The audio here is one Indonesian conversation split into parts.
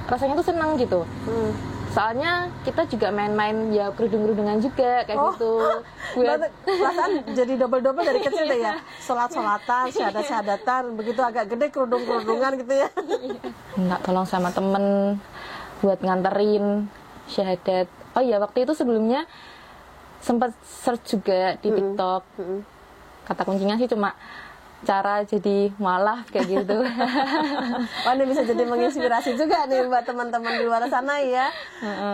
rasanya tuh senang gitu. Soalnya kita juga main-main ya kerudung-kerudungan juga kayak gitu. Buat perasaan jadi double-double dari kecil deh ya. Sholat-sholatan, syahadat-syahadatan, begitu agak gede kerudung-kerudungan gitu ya. minta tolong sama temen buat nganterin syahadat. Oh iya, waktu itu sebelumnya sempat search juga di TikTok. Kata kuncinya sih cuma cara jadi mualaf kayak gitu. Wah, ini bisa jadi menginspirasi juga nih buat teman-teman di luar sana ya.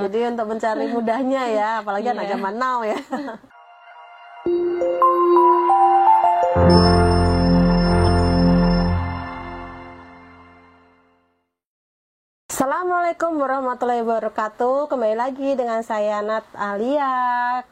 Jadi untuk mencari mudahnya ya, apalagi anak zaman now ya. Assalamualaikum warahmatullahi wabarakatuh. Kembali lagi dengan saya Nat Alia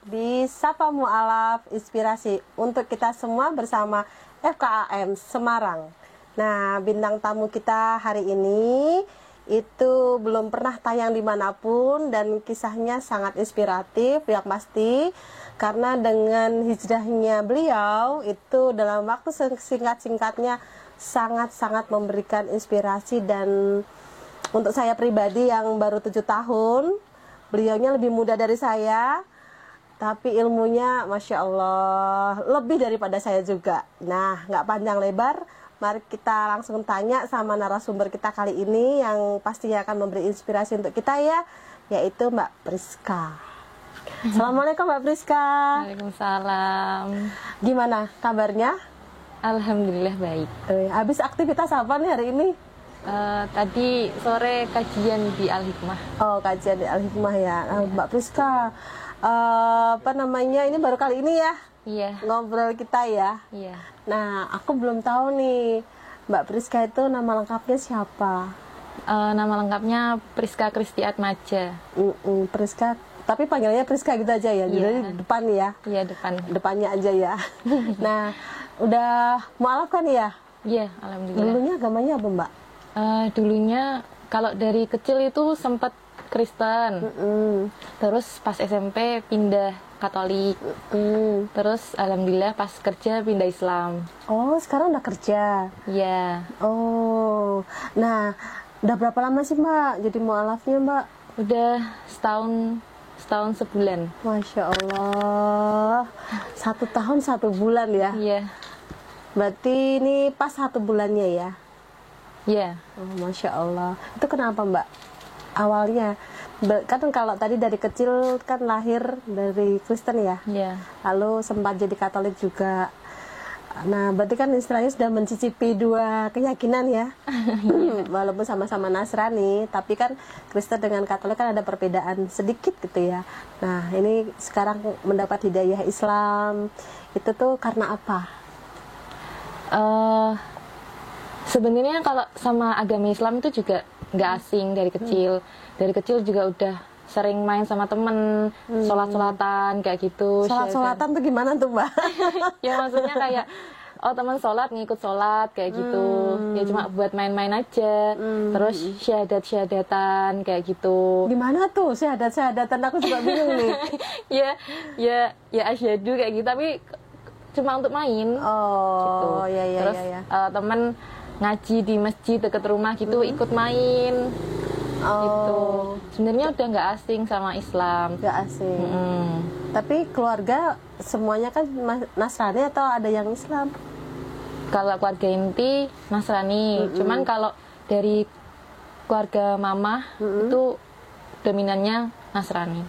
di Sapa Mu'alaf Inspirasi untuk kita semua bersama FKAM Semarang. Nah, bintang tamu kita hari ini itu belum pernah tayang dimanapun dan kisahnya sangat inspiratif yang pasti, karena dengan hijrahnya beliau itu dalam waktu singkat-singkatnya sangat-sangat memberikan inspirasi. Dan untuk saya pribadi yang baru 7 tahun, beliaunya lebih muda dari saya, tapi ilmunya Masya Allah lebih daripada saya juga. Nah, nggak panjang lebar, mari kita langsung tanya sama narasumber kita kali ini yang pastinya akan memberi inspirasi untuk kita ya, yaitu Mbak Priska. Assalamualaikum Mbak Priska. Waalaikumsalam. Gimana kabarnya? Alhamdulillah baik. Habis aktivitas apa nih hari ini? Tadi sore kajian di Al-Hikmah. Oh, kajian di Al-Hikmah ya. Mbak Priska, ini baru kali ini ya Iya. ngobrol kita ya. Iya. Nah, aku belum tahu nih, Mbak Priska itu nama lengkapnya siapa? Nama lengkapnya Priska Kristi Atmaja. Priska, tapi panggilnya Priska gitu aja ya, jadi depan ya. Iya, Depannya aja ya. Nah, udah mualaf kan ya? Iya, alhamdulillah. Dulunya agamanya apa Mbak? Dulunya kalau dari kecil itu sempat Kristen. Terus pas SMP pindah Katolik. Terus alhamdulillah pas kerja pindah Islam. Oh, sekarang udah kerja? Iya. Oh, nah udah berapa lama sih Mbak jadi mualafnya Mbak? Udah setahun sebulan. Masya Allah, 1 tahun 1 bulan ya? Iya. Berarti ini pas 1 bulannya ya? Iya. Oh, Masya Allah. Itu kenapa Mbak? Awalnya, kan kalau tadi dari kecil kan lahir dari Kristen ya? Iya. Lalu sempat jadi Katolik juga. Nah, berarti kan istilahnya sudah mencicipi 2 keyakinan ya? Walaupun sama-sama Nasrani, tapi kan Kristen dengan Katolik kan ada perbedaan sedikit gitu ya. Nah, ini sekarang mendapat hidayah Islam, itu tuh karena apa? Sebenarnya kalau sama agama Islam itu juga nggak asing dari kecil. Dari kecil juga udah sering main sama temen, sholat-sholatan kayak gitu. Sholat-sholatan tuh gimana tuh Mbak? Ya maksudnya kayak, oh teman sholat ngikut sholat kayak gitu. Ya cuma buat main-main aja. Terus syahadat-syahadatan kayak gitu. Gimana tuh syahadat-syahadatan? Aku juga bingung nih. ya asyhadu kayak gitu, tapi cuma untuk main. Oh, gitu. ya. Terus temen ngaji di masjid dekat rumah gitu, ikut main. Gitu. Sebenarnya udah nggak asing sama Islam. Nggak asing. Tapi keluarga semuanya kan Nasrani atau ada yang Islam? Kalau keluarga inti Nasrani. Cuman kalau dari keluarga mama itu dominannya Nasrani.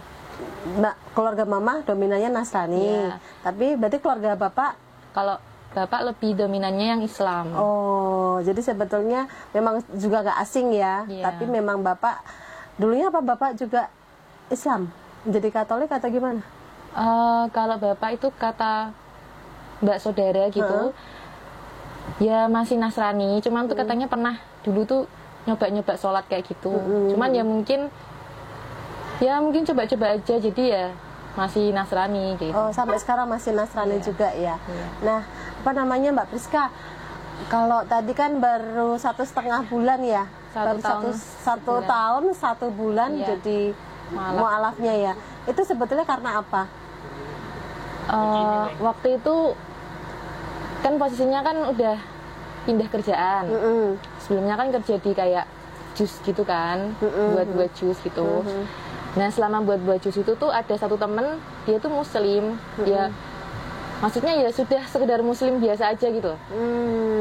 Nah, keluarga mama dominannya Nasrani. Iya. Tapi berarti keluarga bapak? Kalau bapak lebih dominannya yang Islam. Oh, jadi sebetulnya memang juga nggak asing ya. Iya. Tapi memang bapak dulunya apa bapak juga Islam? Jadi Katolik atau gimana? Kalau bapak itu kata mbak saudara gitu, ya masih Nasrani. Cuman tuh katanya pernah dulu tuh nyoba-nyoba sholat kayak gitu. Cuman ya mungkin coba-coba aja, jadi ya masih Nasrani gitu. Oh, sampai sekarang masih Nasrani juga ya. Nah, apa namanya Mbak Priska? Kalau tadi kan baru 1,5 bulan ya, satu tahun 1 bulan jadi mualafnya ya. Itu sebetulnya karena apa? Waktu itu kan posisinya kan udah pindah kerjaan. Sebelumnya kan kerja di kayak jus gitu kan, buat jus gitu. Nah selama buat jus itu tuh ada satu temen, dia tuh muslim, ya maksudnya ya sudah sekedar muslim biasa aja gitu,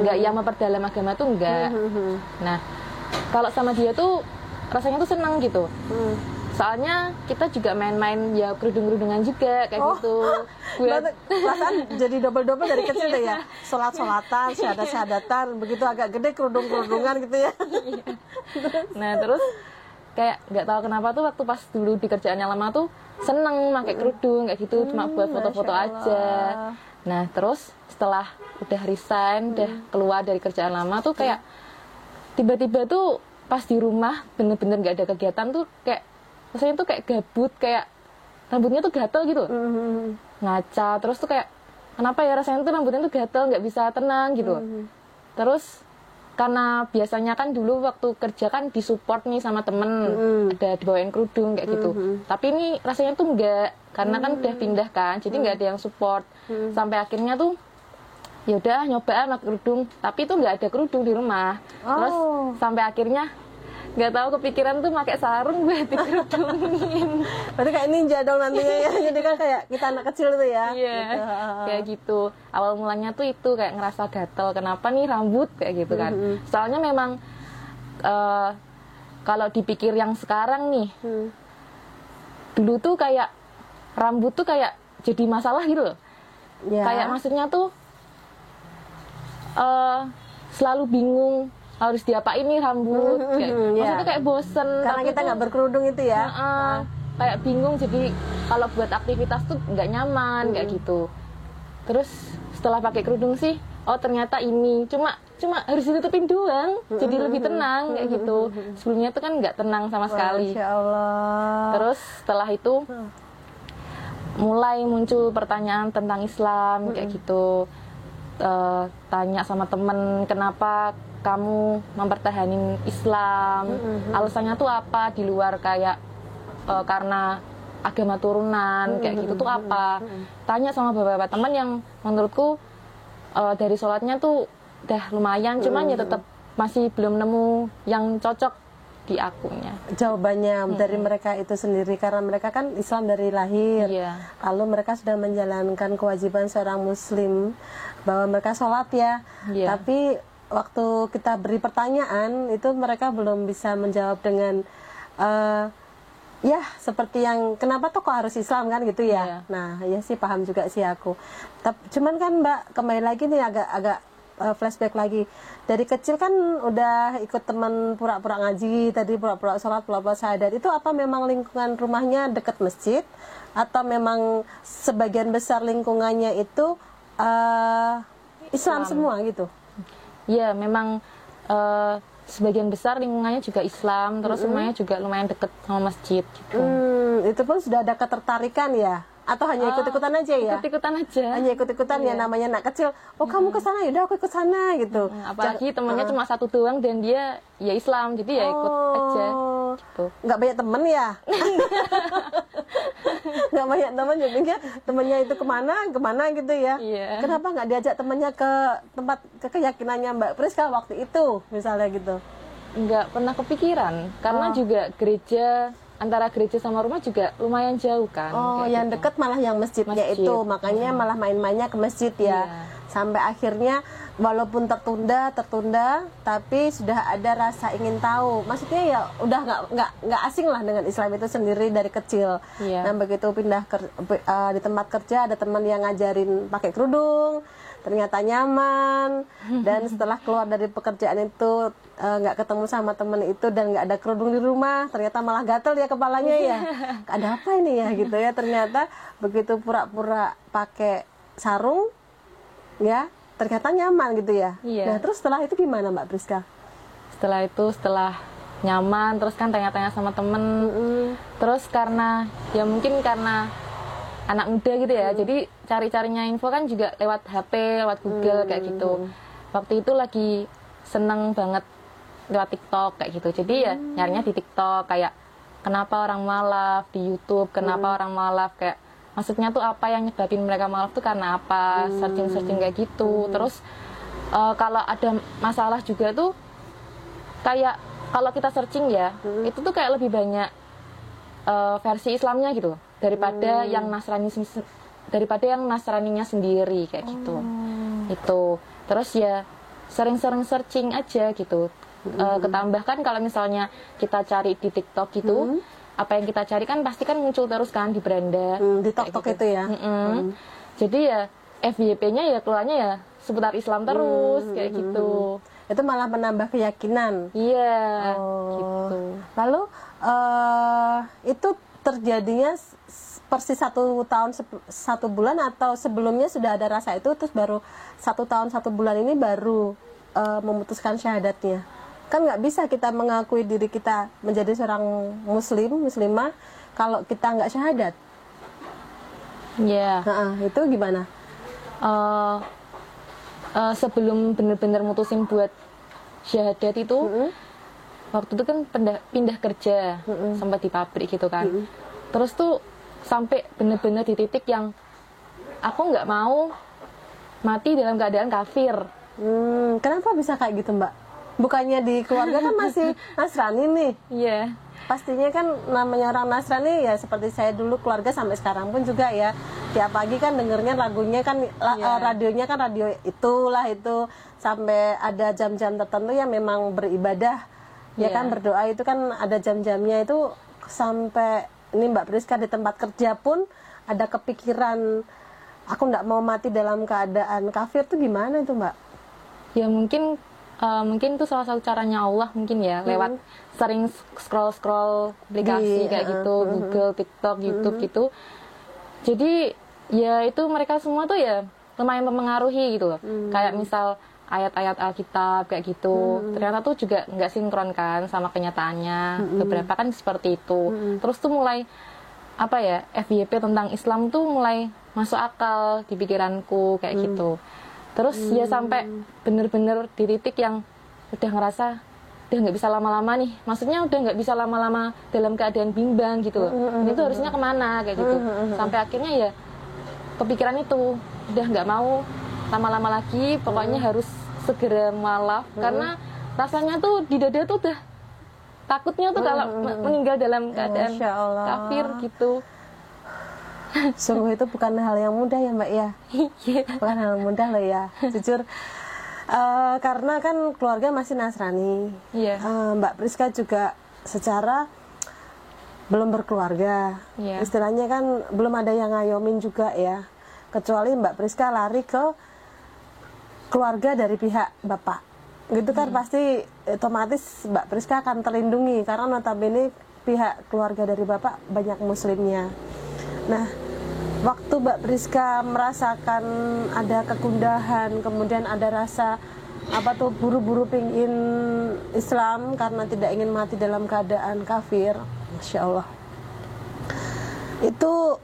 nggak yang memperdalam agama tuh enggak. Nah kalau sama dia tuh rasanya tuh senang gitu. Soalnya kita juga main-main ya kerudung-kerudungan juga kayak gitu. Perasaan jadi double-double dari kecil deh ya. Sholat-sholatan, syahadat-syahadatan, begitu agak gede kerudung-kerudungan gitu ya. Nah terus kayak nggak tahu kenapa tuh waktu pas dulu di kerjaan yang lama tuh seneng pakai kerudung kayak gitu, cuma buat foto-foto aja. Nah terus setelah udah resign, udah keluar dari kerjaan lama tuh kayak tiba-tiba tuh pas di rumah bener-bener nggak ada kegiatan tuh kayak rasanya tuh kayak gabut, kayak rambutnya tuh gatel gitu, ngaca. Terus tuh kayak kenapa ya rasanya tuh rambutnya tuh gatel, nggak bisa tenang gitu. Terus karena biasanya kan dulu waktu kerja kan disupport nih sama temen, ada dibawain kerudung kayak gitu. Tapi ini rasanya tuh enggak, karena kan udah pindah kan, jadi nggak ada yang support. Sampai akhirnya tuh ya udah nyoba pakai kerudung, tapi tuh nggak ada kerudung di rumah. Terus sampai akhirnya nggak tahu kepikiran tuh pakai sarung buat dikerudungin. Berarti kayak ninja dong nantinya ya. Jadi kan kayak kita anak kecil tuh ya. Iya, gitu. Kayak gitu. Awal mulanya tuh itu kayak ngerasa gatel. Kenapa nih rambut kayak gitu kan? Soalnya memang kalau dipikir yang sekarang nih, dulu tuh kayak rambut tuh kayak jadi masalah gitu loh. Kayak maksudnya tuh selalu bingung harus diapain nih rambut, maksudnya kayak bosen karena kita nggak berkerudung itu ya. Kayak bingung, jadi kalau buat aktivitas tuh nggak nyaman kayak gitu. Terus setelah pakai kerudung sih, oh ternyata ini cuma harus ditutupin doang, jadi lebih tenang kayak gitu. Sebelumnya tuh kan nggak tenang sama sekali. Masya Allah. Terus setelah itu mulai muncul pertanyaan tentang Islam kayak gitu. Tanya sama temen, kenapa kamu mempertahankan Islam, alasannya tuh apa, di luar kayak karena agama turunan kayak gitu tuh apa. Tanya sama beberapa teman yang menurutku dari sholatnya tuh udah lumayan, cuman ya tetap masih belum nemu yang cocok di akunya. Jawabannya dari mereka itu sendiri, karena mereka kan Islam dari lahir. Lalu mereka sudah menjalankan kewajiban seorang muslim bahwa mereka sholat ya. Tapi waktu kita beri pertanyaan itu mereka belum bisa menjawab dengan ya seperti yang kenapa kok harus Islam kan gitu ya. Nah ya sih paham juga sih aku. Cuman kan Mbak kembali lagi nih agak flashback lagi, dari kecil kan udah ikut teman pura-pura ngaji tadi, pura-pura sholat, pura-pura syahadat. Itu apa memang lingkungan rumahnya dekat masjid, atau memang sebagian besar lingkungannya itu Islam semua gitu? Ya memang sebagian besar lingkungannya juga Islam, terus rumahnya juga lumayan deket sama masjid gitu. Itu pun sudah ada ketertarikan ya? Atau hanya ikut-ikutan aja ya? Ikut-ikutan aja. Hanya ikut-ikutan ya, namanya anak kecil. Oh kamu ke sana, yaudah aku ikut sana gitu. Apalagi temennya cuma satu doang dan dia ya Islam, jadi ya ikut aja gitu. Nggak banyak temen ya? Nggak banyak temen, jadinya temennya itu kemana gitu ya. Kenapa nggak diajak temennya ke tempat keyakinannya Mbak Priska waktu itu misalnya gitu? Nggak pernah kepikiran, karena juga antara gereja sama rumah juga lumayan jauh kan. Yang gitu. Deket malah yang masjidnya itu, makanya malah main-mainnya ke masjid ya. Sampai akhirnya walaupun tertunda, tapi sudah ada rasa ingin tahu. Maksudnya ya udah nggak asing lah dengan Islam itu sendiri dari kecil. Nah begitu pindah di tempat kerja, ada teman yang ngajarin pakai kerudung, ternyata nyaman. Dan setelah keluar dari pekerjaan itu nggak ketemu sama temen itu dan nggak ada kerudung di rumah, ternyata malah gatel ya kepalanya ya. Ada apa ini ya gitu ya. Ternyata begitu pura-pura pakai sarung ya, ternyata nyaman gitu ya. Nah terus setelah itu gimana Mbak Priska? Setelah nyaman, terus kan tanya-tanya sama temen. Terus karena anak muda gitu ya, jadi cari-carinya info kan juga lewat HP, lewat Google kayak gitu. Waktu itu lagi seneng banget lewat TikTok kayak gitu, jadi ya nyarinya di TikTok, kayak kenapa orang malaf, di YouTube kenapa orang malaf, kayak maksudnya tuh apa yang nyebabin mereka malaf tuh karena apa, searching kayak gitu. Terus kalau ada masalah juga tuh kayak kalau kita searching ya, itu tuh kayak lebih banyak versi Islamnya gitu daripada yang Nasraninya sendiri kayak gitu. Itu. Terus ya sering-sering searching aja gitu. Ketambahkan kalau misalnya kita cari di TikTok gitu, apa yang kita cari kan pasti kan muncul terus kan di beranda. Di TikTok gitu. itu ya. Jadi ya FYP-nya ya keluarnya ya seputar Islam terus kayak gitu. Itu malah menambah keyakinan. Iya. Oh. Gitu. Lalu itu terjadinya persis 1 tahun 1 bulan atau sebelumnya sudah ada rasa itu terus baru 1 tahun 1 bulan ini baru memutuskan syahadatnya. Kan nggak bisa kita mengakui diri kita menjadi seorang muslimah kalau kita nggak syahadat. Iya. Itu gimana? Sebelum benar-benar mutusin buat syahadat itu, waktu itu kan pindah kerja, sempat di pabrik gitu kan. Terus tuh sampai benar-benar di titik yang aku nggak mau mati dalam keadaan kafir. Kenapa bisa kayak gitu, Mbak? Bukannya di keluarga kan masih Nasrani nih. Iya. Pastinya kan namanya orang Nasrani ya seperti saya dulu, keluarga sampai sekarang pun juga ya. Tiap pagi kan dengernya lagunya kan radionya kan radio itulah itu sampai ada jam-jam tertentu yang memang beribadah. Ya kan berdoa itu kan ada jam-jamnya itu sampai ini Mbak Priska di tempat kerja pun ada kepikiran aku nggak mau mati dalam keadaan kafir tuh gimana itu Mbak? Ya mungkin itu salah satu caranya Allah mungkin ya lewat sering scroll aplikasi kayak gitu Google, TikTok, YouTube gitu. Jadi ya itu mereka semua tuh ya lumayan mempengaruhi gitu loh. Kayak misal ayat-ayat Alkitab kayak gitu. Ternyata tuh juga nggak sinkron kan sama kenyataannya. Beberapa kan seperti itu. Terus tuh mulai apa ya FYP tentang Islam tuh mulai masuk akal di pikiranku kayak gitu. Terus ya sampai bener-bener di titik yang udah ngerasa udah nggak bisa lama-lama nih. Maksudnya udah nggak bisa lama-lama dalam keadaan bimbang gitu loh. Ini tuh harusnya kemana kayak gitu. Sampai akhirnya ya kepikiran itu udah nggak mau lama-lama lagi. Pokoknya harus segera mualaf karena rasanya tuh di dada tuh udah takutnya tuh kalau meninggal dalam keadaan kafir gitu. Sungguh itu bukan hal yang mudah ya Mbak ya. Bukan hal yang mudah loh ya, jujur. Karena kan keluarga masih Nasrani. Mbak Priska juga secara belum berkeluarga. Istilahnya kan belum ada yang ngayomin juga ya. Kecuali Mbak Priska lari ke keluarga dari pihak Bapak. Gitu kan pasti otomatis Mbak Priska akan terlindungi karena notabene pihak keluarga dari Bapak banyak muslimnya. Nah, waktu Mbak Priska merasakan ada kegundahan, kemudian ada rasa buru-buru pingin Islam karena tidak ingin mati dalam keadaan kafir, Masya Allah. Itu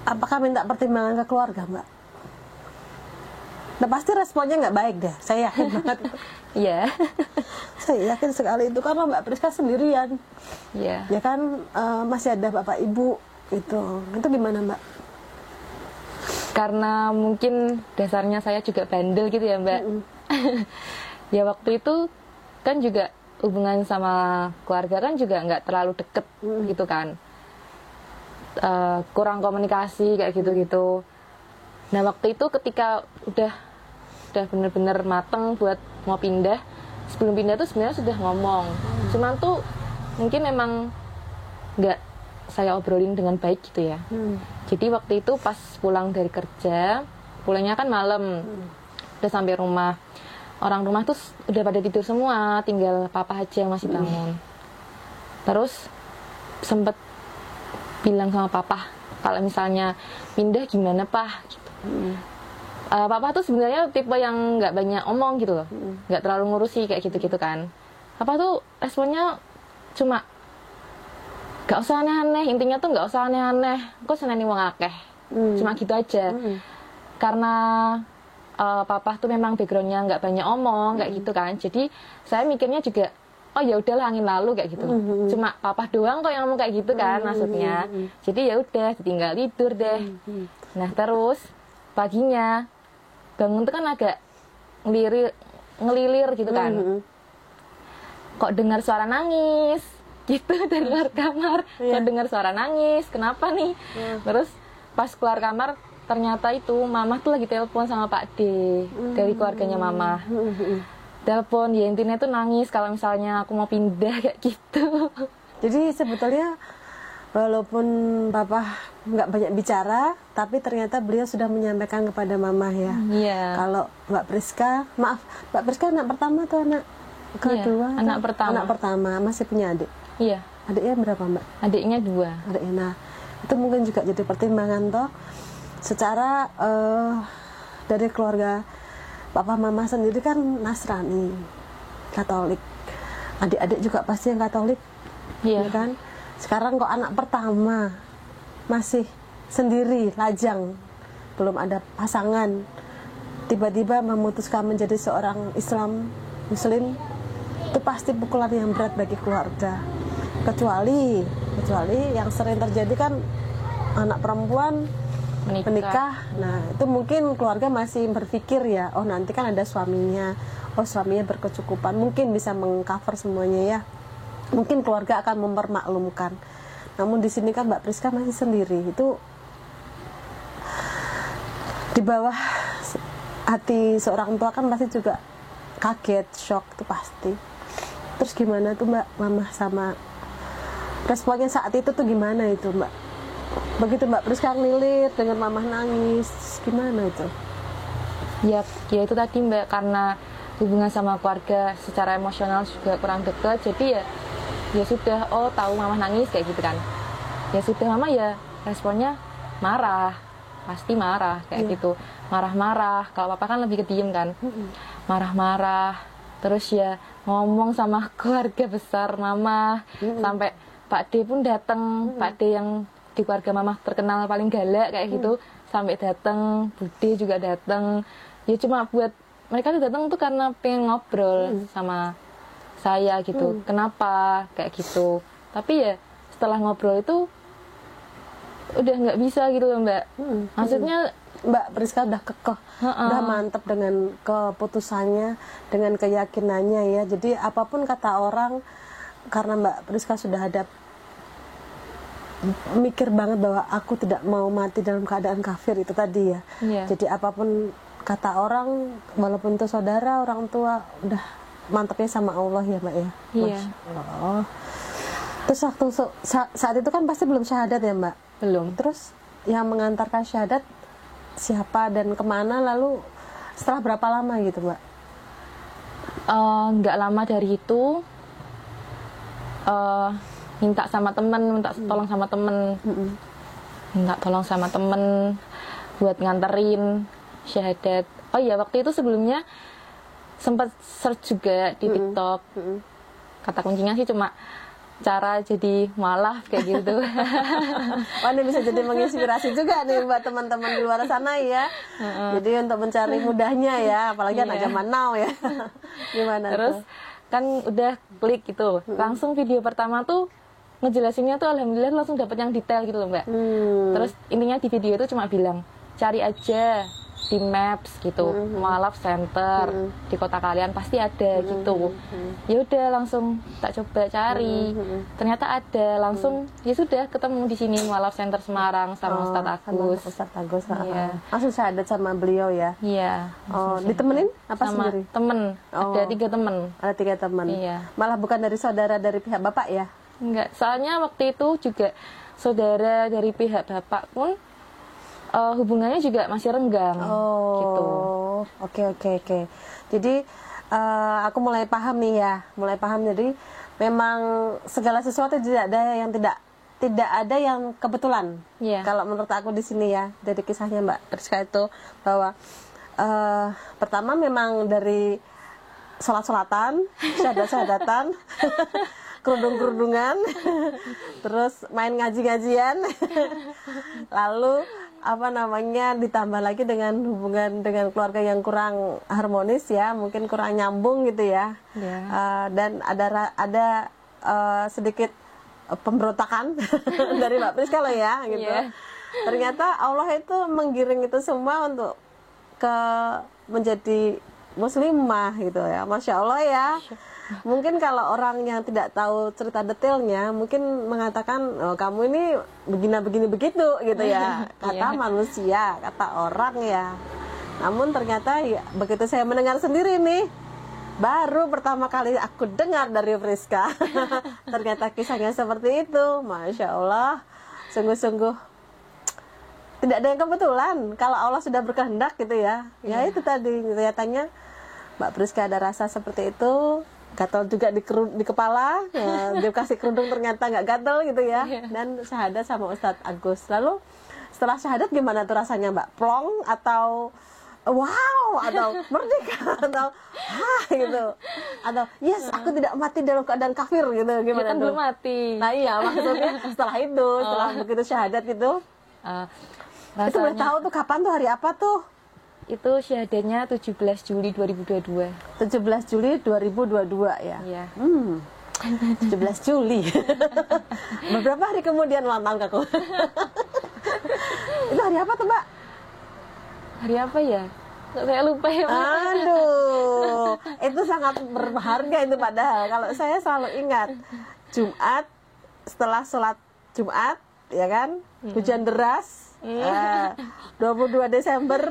apakah minta pertimbangan ke keluarga, Mbak? Nah, pasti responnya nggak baik deh, saya yakin banget. Iya. Saya yakin sekali itu karena Mbak Priska sendirian. Iya. Ya kan masih ada Bapak Ibu. Itu gimana Mbak? Karena mungkin dasarnya saya juga bandel gitu ya Mbak. Ya waktu itu kan juga hubungan sama keluarga kan juga nggak terlalu deket gitu kan. Kurang komunikasi kayak gitu-gitu. Nah waktu itu ketika udah bener-bener mateng buat mau pindah, sebelum pindah tuh sebenarnya sudah ngomong. Cuman tuh mungkin memang nggak saya obrolin dengan baik gitu ya. Jadi waktu itu pas pulang dari kerja, pulangnya kan malam, udah sampai rumah, orang rumah tuh udah pada tidur semua, tinggal papa aja yang masih bangun. Terus sempet bilang sama papa kalau misalnya pindah gimana pak gitu. Papa tuh sebenarnya tipe yang nggak banyak omong gitu loh, nggak terlalu ngurusi kayak gitu-gitu kan. Papa tuh responnya cuma gak usah aneh-aneh, intinya tuh gak usah aneh-aneh, kok seneni wong akeh, cuma gitu aja. Karena papa tuh memang backgroundnya nggak banyak omong kayak gitu kan, jadi saya mikirnya juga oh ya udahlah angin lalu kayak gitu. Cuma papa doang kok yang ngomong kayak gitu kan maksudnya. Jadi ya udah ditinggal tidur deh. Nah terus paginya bangun tuh kan agak ngelilir gitu kan. kok dengar suara nangis gitu dari luar kamar. Kok dengar suara nangis, kenapa nih? Terus pas keluar kamar ternyata itu mama tuh lagi telepon sama Pak D dari keluarganya mama. Telepon, ya intinya tuh nangis kalau misalnya aku mau pindah kayak gitu. Jadi sebetulnya walaupun papa nggak banyak bicara, tapi ternyata beliau sudah menyampaikan kepada mama ya. Iya. Kalau Mbak Priska, maaf, Mbak Priska anak pertama atau anak kedua? Iya, anak pertama. Anak pertama, masih punya adik. Iya. Adiknya berapa Mbak? Adiknya 2. Adiknya. Nah, itu mungkin juga jadi pertimbangan toh. Secara dari keluarga papa mama sendiri kan Nasrani, Katolik. Adik-adik juga pasti yang Katolik. Iya. Ya kan? Sekarang kok anak pertama masih sendiri, lajang, belum ada pasangan, tiba-tiba memutuskan menjadi seorang Muslim, itu pasti pukulan yang berat bagi keluarga. Kecuali yang sering terjadi kan anak perempuan menikah. Nah, itu mungkin keluarga masih berpikir ya, oh nanti kan ada suaminya, oh suaminya berkecukupan, mungkin bisa mengcover semuanya ya. Mungkin keluarga akan mempermaklumkan. Namun di sini kan Mbak Priska masih sendiri. Itu di bawah hati seorang tua kan pasti juga kaget, shock itu pasti. Terus gimana tuh Mbak, mama sama responnya saat itu tuh gimana itu Mbak? Begitu Mbak Priska ngelilit dengan mama nangis, gimana itu? Ya itu tadi Mbak, karena hubungan sama keluarga secara emosional juga kurang dekat, jadi ya sudah, oh tahu mama nangis kayak gitu kan, ya sudah mama ya responnya marah, pasti marah kayak gitu, marah-marah. Kalau papa kan lebih ke diem kan, marah-marah, terus ya ngomong sama keluarga besar mama, sampai Pak D pun datang, Pak D yang di keluarga mama terkenal paling galak kayak gitu, sampai datang, Bude juga datang, ya cuma buat mereka tuh datang tuh karena pengen ngobrol sama saya gitu, kenapa kayak gitu. Tapi ya setelah ngobrol itu udah nggak bisa gitu loh Mbak. Maksudnya Mbak Priska udah kekeh, udah mantep dengan keputusannya, dengan keyakinannya ya. Jadi apapun kata orang, karena Mbak Priska sudah ada mikir banget bahwa aku tidak mau mati dalam keadaan kafir itu tadi ya. Jadi apapun kata orang, walaupun itu saudara, orang tua, udah mantapnya sama Allah ya Mbak ya. Masya Allah. Terus waktu saat itu kan pasti belum syahadat ya Mbak? belum. Terus yang mengantarkan syahadat siapa dan kemana, lalu setelah berapa lama gitu Mbak? Nggak lama dari itu, minta tolong sama temen, minta tolong sama temen buat nganterin syahadat. Oh iya, waktu itu sebelumnya sempat search juga di TikTok. Kata kuncinya sih cuma cara jadi mualaf kayak gitu. Wah, ini bisa jadi menginspirasi juga nih buat teman-teman di luar sana ya. Jadi untuk mencari mudahnya ya, apalagi anak zaman now ya. Gimana terus tuh? Kan udah klik gitu, langsung video pertama tuh ngejelasinnya tuh alhamdulillah langsung dapet yang detail gitu loh Mbak. Terus intinya di video itu cuma bilang cari aja di Maps gitu, mualaf center di kota kalian pasti ada gitu. Ya udah langsung tak coba cari, ternyata ada, langsung ya sudah ketemu di sini mualaf center Semarang sama Ustadz Agus. Ustadz Agus, Iya. langsung syahadat sama beliau ya. Iya. Oh, ditemenin apa Sama sendiri? temen, ada 3 temen. Ada 3 teman. Iya. Malah bukan dari saudara dari pihak bapak ya? Enggak, soalnya waktu itu juga saudara dari pihak bapak pun hubungannya juga masih renggang gitu. Oke. Jadi aku mulai paham nih ya, Jadi memang segala sesuatu tidak ada yang kebetulan. Kalau menurut aku di sini ya, dari kisahnya Mbak Priska itu bahwa pertama memang dari sholat-sholatan, syahadat-syahadatan, kerudung-kerudungan, terus main ngaji-ngajian, lalu ditambah lagi dengan hubungan dengan keluarga yang kurang harmonis ya, mungkin kurang nyambung gitu ya. Dan ada sedikit pemberontakan dari Mbak Priska loh ya gitu. Ternyata Allah itu menggiring itu semua untuk menjadi muslimah gitu ya, Masya Allah ya. Mungkin kalau orang yang tidak tahu cerita detailnya, mungkin mengatakan, oh, kamu ini begini begitu gitu ya, kata manusia, kata orang ya. Namun ternyata ya, begitu saya mendengar sendiri nih, baru pertama kali aku dengar dari Priska. Ternyata kisahnya seperti itu. Masya Allah, sungguh-sungguh tidak ada yang kebetulan. Kalau Allah sudah berkehendak gitu ya. Ya itu tadi kelihatannya Mbak Priska ada rasa seperti itu. Gatal juga di kepala. Ya, dia kasih kerudung ternyata nggak gatal gitu ya. Dan syahadat sama Ustadz Agus. Lalu setelah syahadat gimana tuh rasanya Mbak? Plong atau wow atau merdeka atau gitu atau yes aku tidak mati dalam keadaan kafir gitu gimana kan tuh? Belum mati. Nah iya maksudnya setelah itu setelah begitu syahadat itu Rasanya, itu boleh tahu tuh kapan tuh hari apa tuh? Itu syahadatnya 17 Juli 2022. 17 Juli 2022 ya. Iya. 17 Juli. Beberapa hari kemudian ulang tahun aku. Itu hari apa tuh, Mbak? Hari apa ya? Saya lupa ya, Mbak. Aduh, itu sangat berharga itu padahal. Kalau saya selalu ingat Jumat setelah sholat Jumat, ya kan? Hujan deras. 22 Desember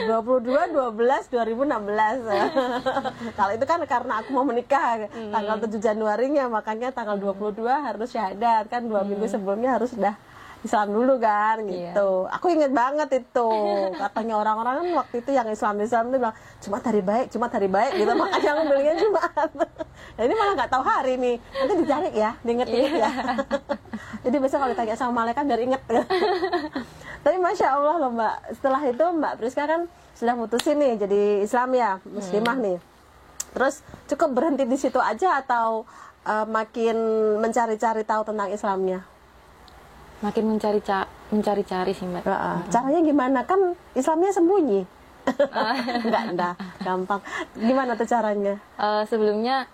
22/12/2016. Kalau itu kan karena aku mau menikah tanggal 7 Januarinya, makanya tanggal 22 harus syahadat kan 2 minggu sebelumnya harus sudah Islam dulu kan gitu. Aku inget banget itu. Katanya orang-orang kan waktu itu yang Islam itu bilang Jumat hari baik gitu. Makanya aku belinya Jumat. Nah, ini malah nggak tahu hari nih. Nanti dicari ya, diinget-inget ya. Jadi besok kalau ditanya sama malaikat biar inget ya. Tapi Masya Allah loh Mbak, setelah itu Mbak Priska kan sudah mutusin nih jadi Islam ya, muslimah nih. Terus cukup berhenti di situ aja atau makin mencari-cari tahu tentang Islamnya? Makin mencari-cari sih Mbak. Caranya gimana? Kan Islamnya sembunyi. Enggak, gampang. Gimana tuh caranya? Sebelumnya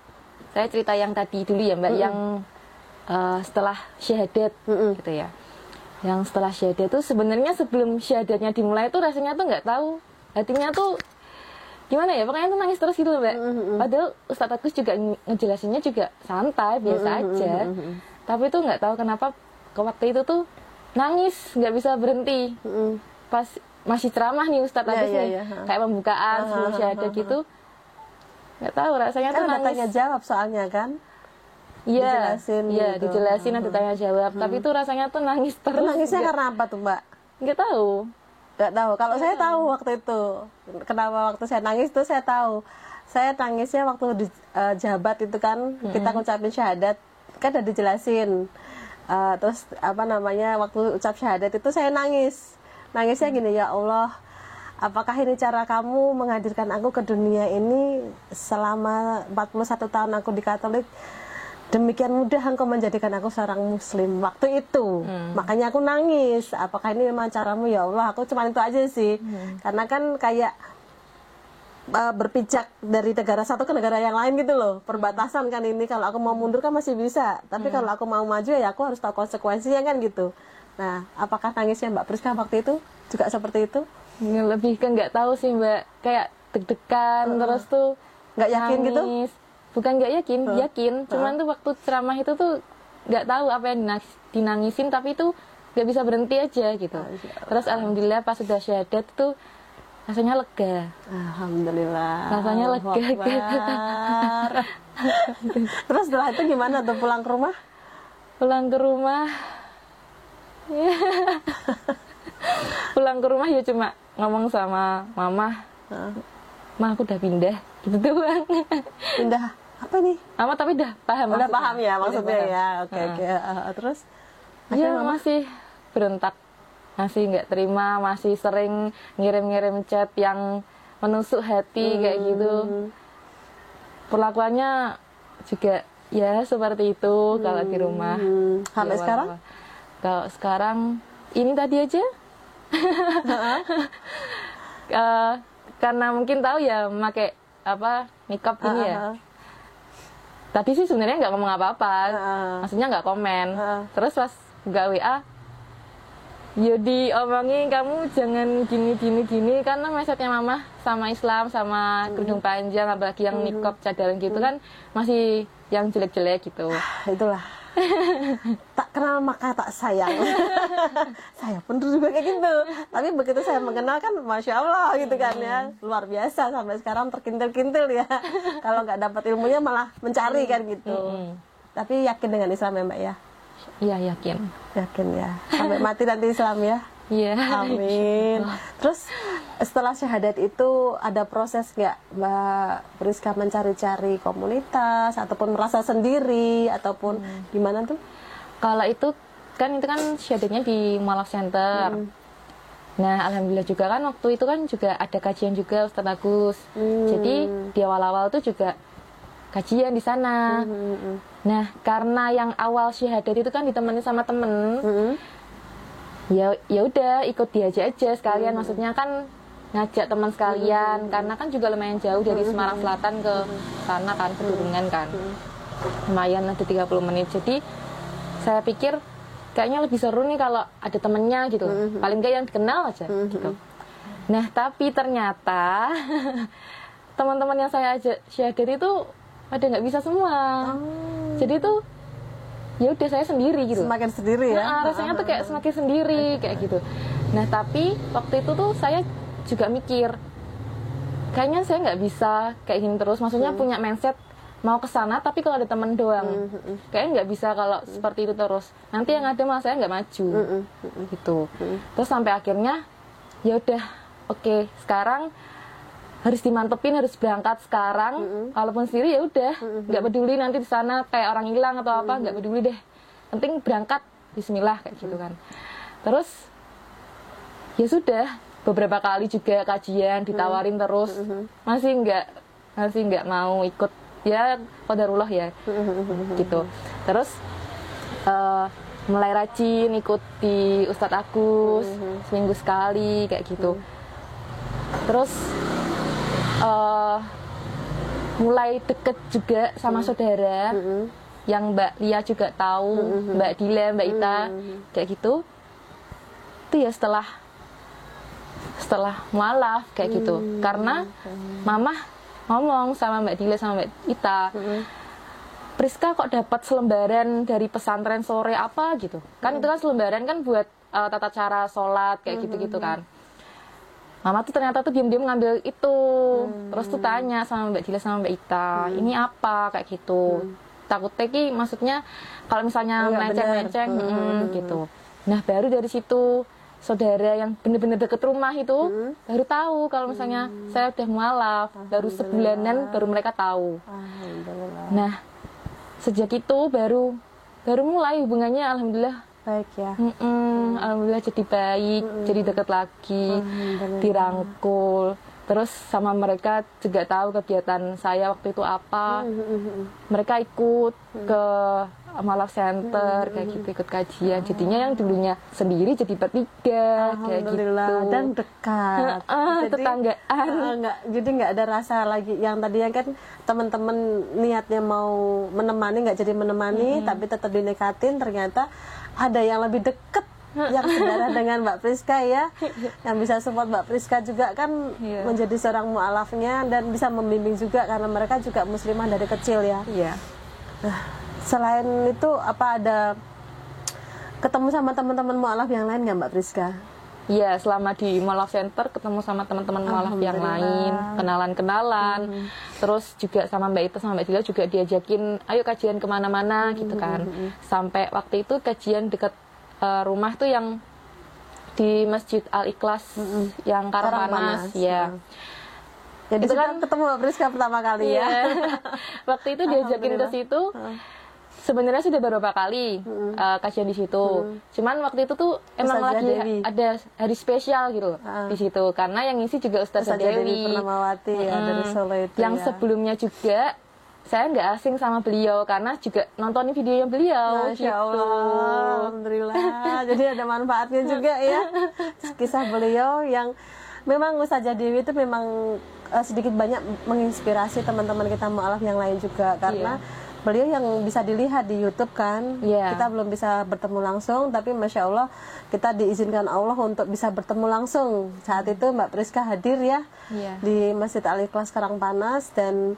saya cerita yang tadi dulu ya Mbak, yang setelah syahadat gitu ya. Yang setelah syahadat itu sebenarnya sebelum syahadatnya dimulai itu rasanya tuh nggak tahu, hatinya tuh gimana ya, pokoknya tuh nangis terus gitu Mbak. Padahal Ustadz Agus juga ngejelasinnya juga santai biasa aja, tapi tuh nggak tahu kenapa ke waktu itu tuh nangis nggak bisa berhenti. Pas masih ceramah nih Ustadz Agus nih, kayak pembukaan sebelum syahadat gitu, nggak tahu rasanya kan tuh nangis. Tanya jawab soalnya kan. Iya, gitu. dijelasin nanti tanya jawab. Tapi itu rasanya tuh nangis terus. Nangisnya karena apa tuh Mbak? Nggak tahu. Nggak tahu. Kalau saya tahu waktu itu. Kenapa waktu saya nangis tuh saya tahu. Saya nangisnya waktu di jabat itu kan kita ngucapin syahadat kan udah dijelasin. Terus apa namanya waktu ucap syahadat itu saya nangis. Nangisnya gini, ya Allah, apakah ini cara kamu menghadirkan aku ke dunia ini selama 41 tahun aku di Katolik? Demikian mudah engkau menjadikan aku seorang muslim waktu itu. Makanya aku nangis. Apakah ini memang caramu ya Allah? Aku cuma itu aja sih. Karena kan kayak berpijak dari negara satu ke negara yang lain gitu loh. Perbatasan kan ini. Kalau aku mau mundur kan masih bisa. Tapi kalau aku mau maju ya aku harus tahu konsekuensinya kan gitu. Nah, apakah nangisnya Mbak Priska waktu itu juga seperti itu? Lebih ke nggak tahu sih Mbak. Kayak deg-degan terus tuh nggak yakin nangis. gitu? Bukan nggak yakin, cuman tuh waktu ceramah itu tuh nggak tahu apa yang dinangisin, tapi itu nggak bisa berhenti aja gitu. Terus alhamdulillah pas sudah syahadat tuh rasanya lega. Alhamdulillah. Rasanya lega. Terus setelah itu gimana tuh pulang ke rumah? Pulang ke rumah, pulang ke rumah ya cuma ngomong sama mama, Ma aku udah pindah, gitu doang. Pindah apa nih? Mama tapi udah paham. Udah paham ya maksudnya paham. ya. Oke. Terus? Iya masih berontak, masih nggak terima, masih sering ngirim-ngirim chat yang menusuk hati kayak gitu. Perlakuannya juga ya seperti itu kalau di rumah. Sampai ya, sekarang? Kalau sekarang ini tadi aja. Karena mungkin tahu ya pakai apa nikab ini ya. Tadi sih sebenarnya nggak ngomong apa-apa, maksudnya nggak komen. Terus pas buka WA, ya diomongin kamu jangan gini karena mindsetnya mama sama Islam sama kerudung panjang apalagi yang niqab cadar gitu kan masih yang jelek-jelek gitu. Itulah tak kenal maka tak sayang. Saya pun dulu juga kayak gitu, tapi begitu saya mengenal kan Masya Allah gitu kan ya, luar biasa sampai sekarang terkintil-kintil ya. Kalau nggak dapat ilmunya malah mencari kan gitu. Tapi yakin dengan Islam ya Mbak ya? Iya yakin ya, sampai mati nanti Islam ya. Iya. Amin. Terus setelah syahadat itu ada proses nggak Mbak Priska mencari-cari komunitas ataupun merasa sendiri ataupun gimana tuh? Kalau itu kan syahadatnya di Mualaf Center. Nah alhamdulillah juga kan waktu itu kan juga ada kajian juga Ustadz Agus. Jadi di awal-awal tuh juga kajian di sana. Nah karena yang awal syahadat itu kan ditemani sama temen. Ya udah ikut dia aja sekalian, maksudnya kan ngajak teman sekalian karena kan juga lumayan jauh dari Semarang Selatan ke sana kan, Pedurungan kan lumayan ada 30 menit. Jadi saya pikir kayaknya lebih seru nih kalau ada temennya gitu, paling nggak yang dikenal aja gitu. Nah tapi ternyata teman-teman yang saya ajak syahadat itu pada nggak bisa semua. Jadi tuh ya udah saya sendiri gitu. Semakin sendiri ya. Nah, rasanya tuh kayak semakin sendiri kayak gitu. Nah tapi waktu itu tuh saya juga mikir kayaknya saya nggak bisa kayak gini terus. Maksudnya punya mindset mau ke sana tapi kalau ada teman doang. Kayaknya nggak bisa kalau seperti itu terus. Nanti yang ada malah saya nggak maju gitu. Terus sampai akhirnya ya udah oke, sekarang harus dimantepin, harus berangkat sekarang. Walaupun sendiri ya udah, nggak peduli nanti di sana kayak orang hilang atau apa, nggak peduli deh. Penting berangkat, Bismillah kayak gitu kan. Terus ya sudah, beberapa kali juga kajian ditawarin terus, masih nggak mau ikut. Ya qadarullah ya, gitu. Terus mulai rajin ikut di Ustadz Agus seminggu sekali kayak gitu. Terus mulai deket juga sama saudara yang Mbak Lia juga tahu, Mbak Dila, Mbak Ita kayak gitu. Itu ya setelah mualaf kayak gitu. Karena Mama ngomong sama Mbak Dila sama Mbak Ita, Priska kok dapat selembaran dari pesantren sore apa gitu. Kan itu kan selembaran kan buat tata cara sholat kayak gitu-gitu kan. Mama tuh ternyata tuh diam-diam ngambil itu. Terus tuh tanya sama Mbak Dila sama Mbak Ita, ini apa kayak gitu. Takutnya ki maksudnya kalau misalnya melenceng-melenceng gitu. Nah baru dari situ saudara yang bener-bener deket rumah itu baru tahu kalau misalnya saya udah mualaf. Baru sebulanan baru mereka tahu. Nah sejak itu baru mulai hubungannya alhamdulillah baik ya. Alhamdulillah jadi baik, jadi deket lagi, dirangkul. Terus sama mereka juga tahu kegiatan saya waktu itu apa. Mereka ikut ke Mualaf Center kayak gitu, ikut kajian. Jadinya yang dulunya sendiri jadi bertiga kayak gitu. Dan dekat. Jadi, tetanggaan. Jadi nggak ada rasa lagi yang tadinya kan teman-teman niatnya mau menemani nggak jadi menemani, tapi tetap dinekatin. Ternyata ada yang lebih deket yang saudara dengan Mbak Priska ya, yang bisa support Mbak Priska juga kan menjadi seorang mualafnya dan bisa membimbing juga karena mereka juga muslimah dari kecil ya. Nah, selain itu apa ada ketemu sama teman-teman mualaf yang lain nggak Mbak Priska? Iya, selama di Mualaf Center ketemu sama teman-teman mualaf yang lain, kenalan-kenalan. Terus juga sama Mbak Ita sama Mbak Dila juga diajakin, ayo kajian kemana-mana gitu kan. Sampai waktu itu kajian dekat rumah tuh yang di Masjid Al-Ikhlas yang Karangpanas. Ya. Jadi itu kan ketemu Mbak Priska pertama kali ya. Waktu itu diajakin ke situ. Sebenarnya sudah beberapa kali kajian di situ. Cuman waktu itu tuh emang lagi ada hari spesial gitu di situ karena yang ngisi juga Ustazah Dewi Purnamawati dari Solo itu. Yang sebelumnya juga saya nggak asing sama beliau karena juga nontonin videonya beliau. Masya Allah, alhamdulillah. Jadi ada manfaatnya juga ya. Kisah beliau yang memang Ustazah Dewi itu memang sedikit banyak menginspirasi teman-teman kita mualaf yang lain juga karena beliau yang bisa dilihat di YouTube kan. Iya. Kita belum bisa bertemu langsung, tapi Masya Allah kita diizinkan Allah untuk bisa bertemu langsung. Saat itu Mbak Priska hadir ya Iya. di Masjid Al-Ikhlas Karangpanas, dan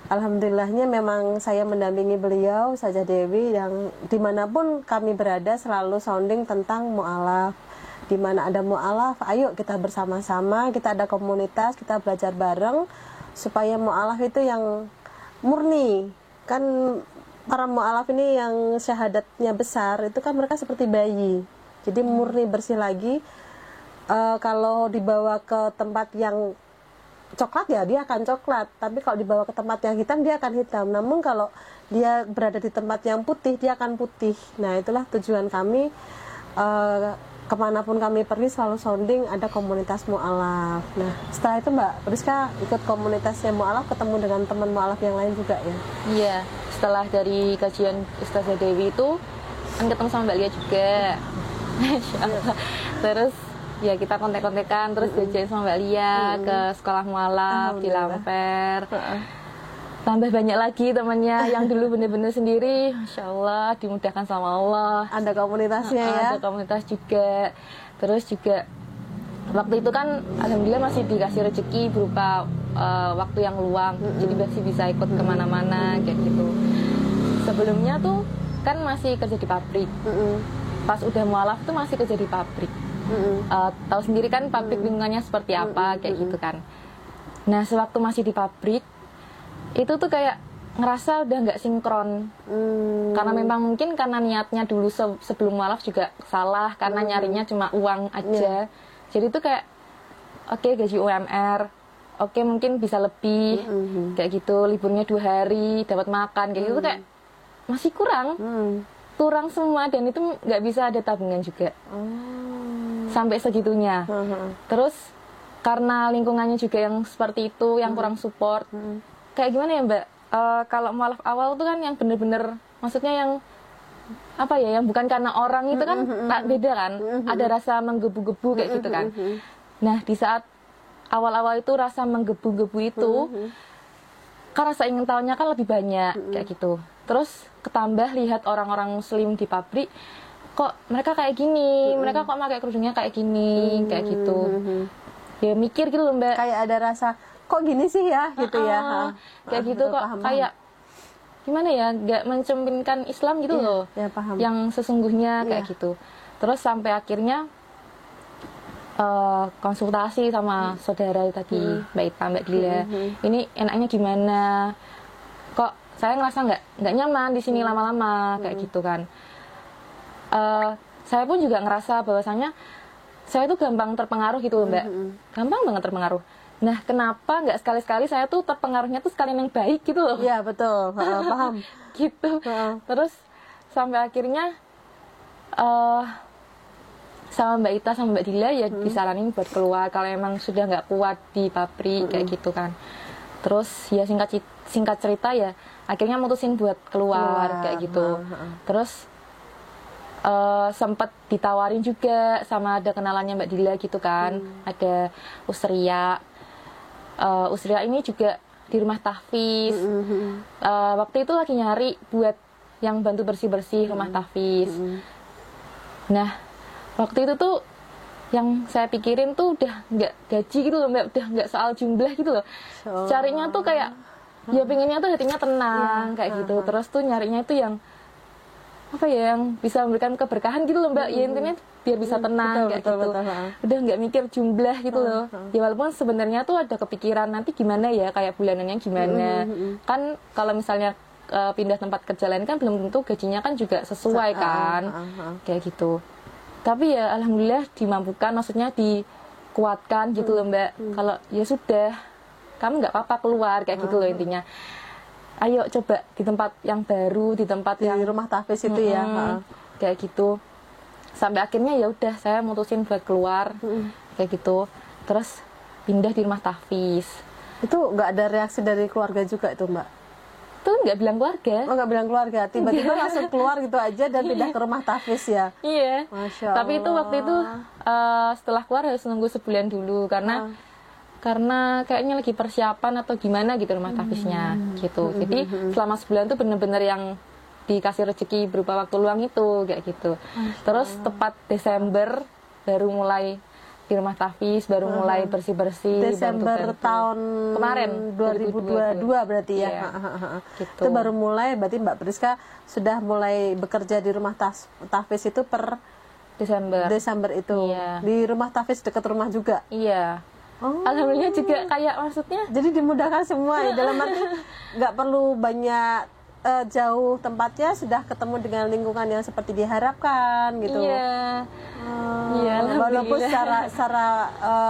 alhamdulillahnya memang saya mendampingi beliau Ustazah Dewi, yang dimanapun kami berada selalu sounding tentang mu'alaf. Di mana ada mu'alaf, ayo kita bersama-sama, kita ada komunitas, kita belajar bareng supaya mu'alaf itu yang murni. Kan para mu'alaf ini yang syahadatnya besar, itu kan mereka seperti bayi. Jadi murni bersih lagi. Kalau dibawa ke tempat yang coklat ya dia akan coklat, tapi kalau dibawa ke tempat yang hitam dia akan hitam. Namun kalau dia berada di tempat yang putih dia akan putih. Nah itulah tujuan kami, kemanapun kami pergi selalu sounding ada komunitas mu'alaf. Nah setelah itu Mbak Priska ikut komunitasnya mu'alaf, ketemu dengan teman mu'alaf yang lain juga ya? Iya, setelah dari kajian Ustazah Dewi itu kan ketemu sama Mbak Lia juga. Masya Allah. Terus ya kita kontek-kontekan, terus jajan sama Mbak Lia ke sekolah mu'alaf di Lamper. Tambah banyak lagi temannya yang dulu bener-bener sendiri, Masya Allah, dimudahkan sama Allah. Ada komunitasnya ya? Ada komunitas juga. Terus juga waktu itu kan alhamdulillah masih dikasih rezeki berupa waktu yang luang, jadi masih bisa ikut kemana-mana kayak gitu. Sebelumnya tuh kan masih kerja di pabrik. Pas udah mu'alaf tuh masih kerja di pabrik. Tahu sendiri kan pabrik lingkungannya seperti apa kayak gitu kan. Nah sewaktu masih di pabrik itu tuh kayak ngerasa udah nggak sinkron, karena memang mungkin karena niatnya dulu sebelum mu'alaf juga salah, karena nyarinya cuma uang aja. Jadi tuh kayak oke, gaji UMR, oke mungkin bisa lebih kayak gitu, liburnya 2 hari dapat makan kayak gitu, kayak masih kurang semua, dan itu nggak bisa ada tabungan juga sampai segitunya. Terus karena lingkungannya juga yang seperti itu, yang kurang support. Kayak gimana ya Mbak, kalau mu'alaf awal tuh kan yang bener-bener, maksudnya yang apa ya, yang bukan karena orang itu kan tak beda kan, ada rasa menggebu-gebu kayak gitu kan. Nah di saat awal-awal itu rasa menggebu-gebu itu kan rasa ingin tahunya kan lebih banyak kayak gitu. Terus ketambah lihat orang-orang muslim di pabrik, kok mereka kayak gini, mereka kok pakai kerudungnya kayak gini, kayak gitu. Ya mikir gitu loh Mbak, Kayak ada rasa kok gini sih ya gitu ya, kayak gitu kok paham. kayak gimana ya, nggak mencerminkan Islam gitu loh, ya, paham. yang sesungguhnya kayak gitu. Terus sampai akhirnya konsultasi sama saudara tadi, Mbak Ita, Mbak Dila, ini enaknya gimana, kok saya ngerasa nggak nyaman di sini lama-lama kayak gitu kan. Saya pun juga ngerasa bahwasanya saya tuh gampang terpengaruh gitu loh Mbak, gampang banget terpengaruh. Nah, kenapa nggak sekali-sekali saya tuh terpengaruhnya tuh sekalian yang baik gitu loh? Iya betul, paham. Gitu. Terus sampai akhirnya sama Mbak Ita sama Mbak Dila ya disaranin buat keluar kalau emang sudah nggak kuat di pabrik kayak gitu kan. Terus ya singkat cerita ya akhirnya mutusin buat keluar kayak gitu. Terus sempat ditawarin juga sama ada kenalannya Mbak Dila gitu kan, ada Usria. Usria ini juga di rumah tahfiz. Waktu itu lagi nyari buat yang bantu bersih-bersih rumah tahfiz. Nah, waktu itu tuh yang saya pikirin tuh udah nggak gaji gitu loh Mbak, udah nggak soal jumlah gitu loh. Carinya tuh kayak ya pengennya tuh hatinya tenang kayak gitu. Terus tuh nyarinya itu yang apa ya, yang bisa memberikan keberkahan gitu loh Mbak. Ya intinya biar bisa tenang kayak gitu. Udah nggak mikir jumlah gitu loh. Ya walaupun sebenarnya tuh ada kepikiran nanti gimana ya, kayak bulanannya gimana. Kan kalau misalnya pindah tempat kerja lain kan belum tentu gajinya kan juga sesuai kan. Kayak gitu. Tapi ya alhamdulillah dimampukan, maksudnya dikuatkan gitu loh Mbak. Kalau ya sudah, kamu nggak apa-apa keluar kayak gitu loh intinya. Ayo coba di tempat yang baru, di tempat di yang rumah tahfiz itu ya, kayak gitu. Sampai akhirnya ya udah saya mutusin buat keluar kayak gitu. Terus pindah di rumah tahfiz. Itu nggak ada reaksi dari keluarga juga itu Mbak? Tuh nggak bilang keluarga. Oh nggak bilang keluarga, tiba-tiba langsung keluar gitu aja dan pindah ke rumah tahfiz ya? Iya. Masya Allah. Tapi itu waktu itu setelah keluar harus nunggu sebulan dulu karena karena kayaknya lagi persiapan atau gimana gitu rumah tahfiznya gitu. Jadi selama sebulan tuh bener-bener yang dikasih rezeki berupa waktu luang itu kayak gitu. Terus tepat Desember baru mulai di rumah tahfiz, baru mulai bersih-bersih. Desember tahun kemarin 2022 berarti ya. Iya, gitu. Itu baru mulai, berarti Mbak Priska sudah mulai bekerja di rumah tahfiz itu per Desember itu. Iya. Di rumah tahfiz dekat rumah juga. Iya. Oh. Alhamdulillah juga kayak maksudnya Jadi dimudahkan semua ya, dalam arti nggak perlu banyak jauh tempatnya, sudah ketemu dengan lingkungan yang seperti diharapkan gitu. iya. Iya, Walaupun alhamdulillah. secara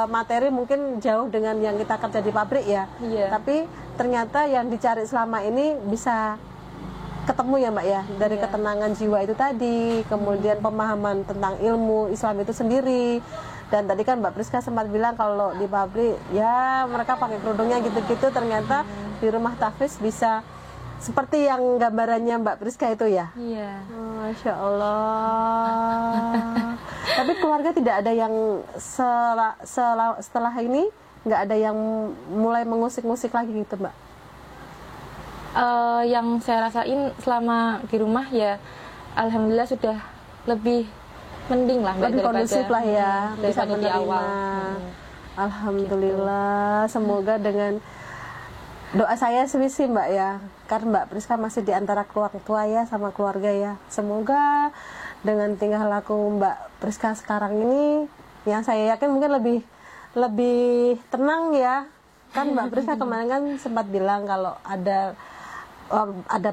materi mungkin jauh dengan yang kita kerja di pabrik ya. Iya. Tapi ternyata yang dicari selama ini bisa ketemu ya Mbak ya, dari Iya. ketenangan jiwa itu tadi, kemudian pemahaman tentang ilmu Islam itu sendiri. Dan tadi kan Mbak Priska sempat bilang kalau di pabrik ya mereka pakai kerudungnya gitu-gitu, ternyata di rumah tahfiz bisa seperti yang gambarannya Mbak Priska itu ya. Iya. Masya Allah. Tapi keluarga tidak ada yang setelah ini nggak ada yang mulai mengusik-ngusik lagi gitu Mbak? Yang saya rasain selama di rumah ya alhamdulillah sudah lebih mending lah Mbak, Lebih kondusif lah ya, bisa daripada di menerima. awal. Alhamdulillah, semoga dengan doa saya sih Mbak ya, karena Mbak Priska masih di antara keluarga tua ya sama keluarga ya. Semoga dengan tingkah laku Mbak Priska sekarang ini, yang saya yakin mungkin lebih tenang ya. Kan Mbak Priska kemarin kan sempat bilang kalau ada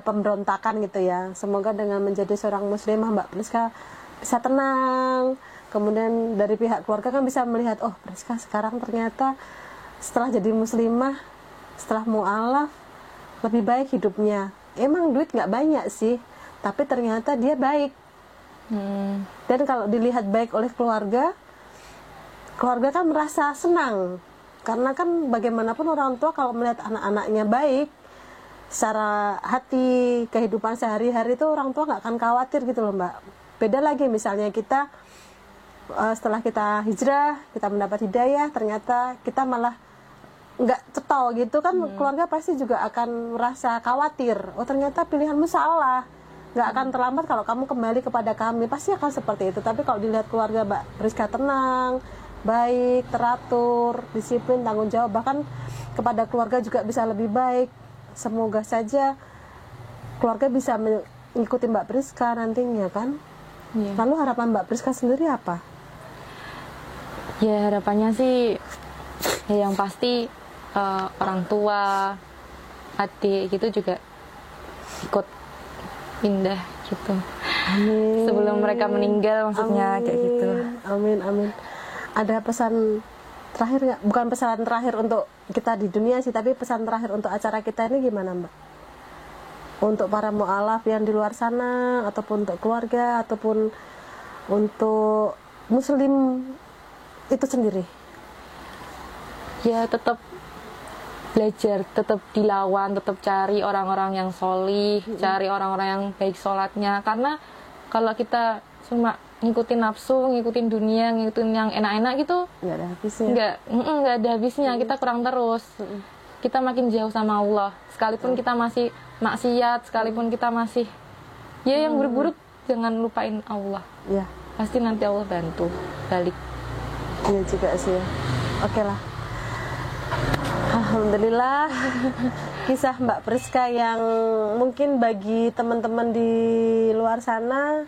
pemberontakan gitu ya. Semoga dengan menjadi seorang muslimah Mbak Priska bisa tenang. Kemudian dari pihak keluarga kan bisa melihat, oh Priska sekarang ternyata setelah jadi muslimah, setelah mu'alaf, lebih baik hidupnya. Emang duit nggak banyak sih, tapi ternyata dia baik. Dan kalau dilihat baik oleh keluarga kan merasa senang. Karena kan bagaimanapun orang tua kalau melihat anak-anaknya baik, secara hati, kehidupan sehari-hari itu orang tua nggak akan khawatir gitu loh Mbak. Beda lagi misalnya kita setelah kita hijrah, kita mendapat hidayah, ternyata kita malah nggak cetol gitu kan, keluarga pasti juga akan merasa khawatir. Oh ternyata pilihanmu salah, nggak akan terlambat kalau kamu kembali kepada kami, pasti akan seperti itu. Tapi kalau dilihat keluarga Mbak Priska tenang, baik, teratur, disiplin, tanggung jawab, bahkan kepada keluarga juga bisa lebih baik. Semoga saja keluarga bisa mengikuti Mbak Priska nantinya kan. Iya. Lalu harapan Mbak Priska sendiri apa? Ya harapannya sih ya yang pasti orang tua, adik gitu juga ikut pindah gitu. Amin. Sebelum mereka meninggal maksudnya kayak gitu. Amin, amin. Ada pesan terakhir nggak? Bukan pesan terakhir untuk kita di dunia sih, tapi pesan terakhir untuk acara kita ini gimana Mbak? Untuk para mu'alaf yang di luar sana, ataupun untuk keluarga, ataupun untuk muslim itu sendiri. Ya tetap belajar, tetap dilawan, tetap cari orang-orang yang solih, cari orang-orang yang baik sholatnya. Karena kalau kita cuma ngikutin nafsu, ngikutin dunia, ngikutin yang enak-enak gitu, Nggak ada habisnya. nggak ada habisnya. Kita kurang terus. Kita makin jauh sama Allah. Sekalipun kita masih maksiat, sekalipun kita masih yang buruk-buruk, jangan lupain Allah. Ya, Pasti nanti Allah bantu balik. iya juga sih ya. Oke lah. Alhamdulillah, kisah Mbak Priska yang mungkin bagi teman-teman di luar sana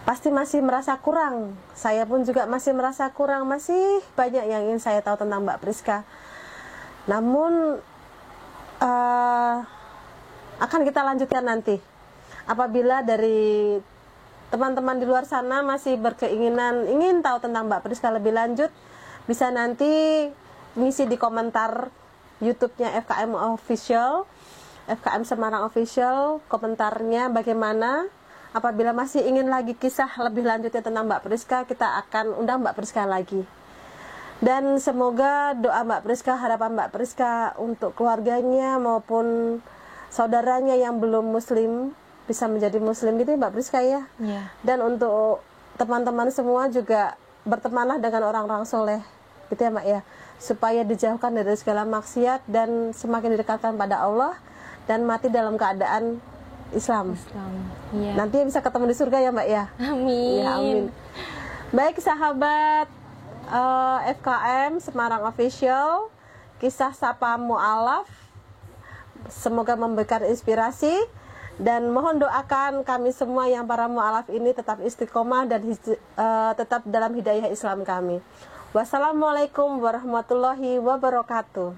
pasti masih merasa kurang. Saya pun juga masih merasa kurang, masih banyak yang ingin saya tahu tentang Mbak Priska. Namun akan kita lanjutkan nanti. Apabila dari teman-teman di luar sana masih berkeinginan ingin tahu tentang Mbak Priska lebih lanjut, bisa nanti ngisi di komentar YouTube-nya FKM Official, FKM Semarang Official, komentarnya bagaimana. Apabila masih ingin lagi kisah lebih lanjutnya tentang Mbak Priska, kita akan undang Mbak Priska lagi. Dan semoga doa Mbak Priska, harapan Mbak Priska untuk keluarganya maupun saudaranya yang belum muslim bisa menjadi muslim gitu Mbak Priska ya. Iya. Dan untuk teman-teman semua juga bertemanlah dengan orang-orang soleh gitu ya Mbak ya, supaya dijauhkan dari segala maksiat dan semakin didekatkan pada Allah dan mati dalam keadaan Islam. Iya. Nanti bisa ketemu di surga ya Mbak ya. Amin. Ya, amin. Baik sahabat FKM Semarang Official, kisah Sapa Mu'alaf semoga memberikan inspirasi, dan mohon doakan kami semua yang para mu'alaf ini tetap istiqomah dan tetap dalam hidayah Islam kami. Wassalamualaikum warahmatullahi wabarakatuh.